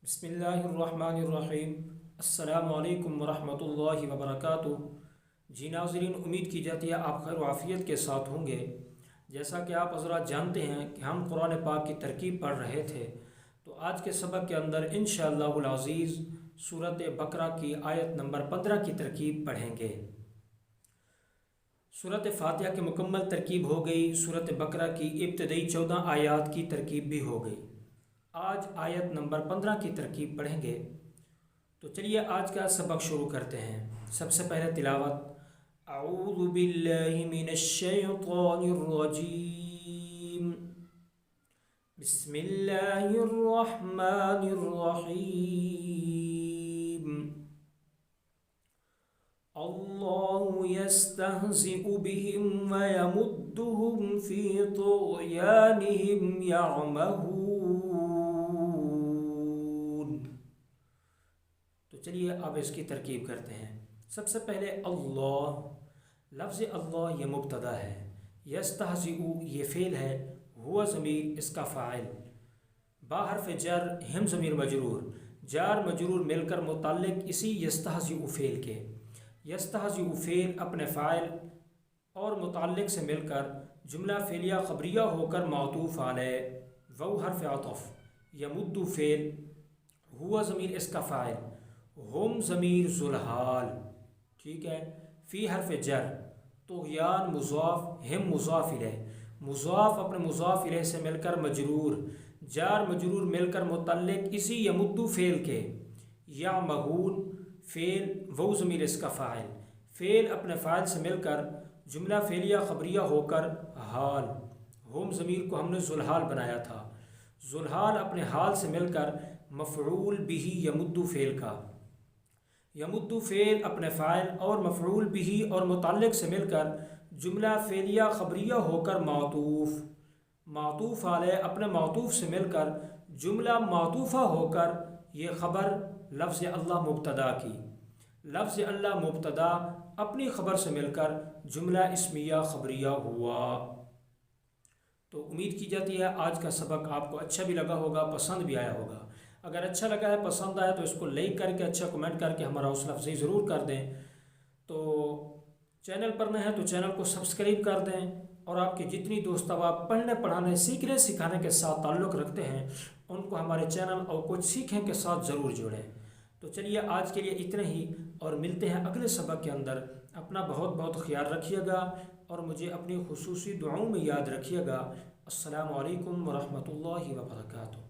بسم اللہ الرحمن الرحیم۔ السلام علیکم ورحمۃ اللہ وبرکاتہ۔ جی ناظرین، امید کی جاتی ہے آپ خیر و عافیت کے ساتھ ہوں گے۔ جیسا کہ آپ حضرات جانتے ہیں کہ ہم قرآن پاک کی ترکیب پڑھ رہے تھے، تو آج کے سبق کے اندر انشاءاللہ العزیز سورۃ بقرہ کی آیت نمبر 15 کی ترکیب پڑھیں گے۔ سورۃ فاتحہ کی مکمل ترکیب ہو گئی، سورۃ بقرہ کی ابتدائی 14 آیات کی ترکیب بھی ہو گئی۔ آج آیت نمبر 15 کی ترکیب پڑھیں گے۔ تو چلیے آج کا سبق شروع کرتے ہیں۔ سب سے پہلے تلاوت اعوذ باللہ من الشیطان الرجیم، بسم اللہ الرحمن الرحیم۔ اللہ یستہزئ بہم ویمدہم فی طغیانہم یعمہون۔ تو چلیے اب اس کی ترکیب کرتے ہیں۔ سب سے پہلے اللہ، لفظ اللہ یہ مبتدا ہے، یستہزئ یہ فعل ہے، ہوا ضمیر اس کا فاعل، با حرف جر ہم ضمیر مجرور، جار مجرور مل کر متعلق اسی یستہزئ فعل کے۔ یستہزئ فعل اپنے فاعل اور متعلق سے مل کر جملہ فعلیہ خبریہ ہو کر معطوف علیہ، وہ حرف عطف، یمد فعل، ہوا ضمیر اس کا فاعل، ہم ضمیر ذوالحال، ٹھیک ہے، فی حرف جر، طغیان مضاف، ہم مضاف الیہ، مضاف اپنے مضاف الیہ سے مل کر مجرور، جار مجرور مل کر متعلق اسی یمد فعل کے، یعمہون فعل، وہ ضمیر اس کا فاعل، فعل اپنے فاعل سے مل کر جملہ فعلیہ خبریہ ہو کر حال، ہم ضمیر کو ہم نے ذوالحال بنایا تھا، ذوالحال اپنے حال سے مل کر مفعول بہ یمد فعل کا، یمد فعل اپنے فاعل اور مفعول بہ اور متعلق سے مل کر جملہ فعلیہ خبریہ ہو کر معطوف، معطوف علیہ اپنے معطوف سے مل کر جملہ معطوفہ ہو کر یہ خبر لفظ اللہ مبتدا کی، لفظ اللہ مبتدا اپنی خبر سے مل کر جملہ اسمیہ خبریہ ہوا۔ تو امید کی جاتی ہے آج کا سبق آپ کو اچھا بھی لگا ہوگا، پسند بھی آیا ہوگا۔ اگر اچھا لگا ہے، پسند آیا تو اس کو لائک کر کے اچھا کمنٹ کر کے ہمارا حوصلہ افزائی ضرور کر دیں۔ تو چینل پر نہ ہے تو چینل کو سبسکرائب کر دیں، اور آپ کے جتنی دوست آپ پڑھنے پڑھانے سیکھنے سکھانے کے ساتھ تعلق رکھتے ہیں ان کو ہمارے چینل اور کچھ سیکھیں کے ساتھ ضرور جوڑیں۔ تو چلیے آج کے لیے اتنا ہی، اور ملتے ہیں اگلے سبق کے اندر۔ اپنا بہت بہت خیال رکھیے گا اور مجھے اپنی خصوصی دعاؤں میں یاد رکھیے گا۔ السلام علیکم ورحمۃ اللہ وبرکاتہ۔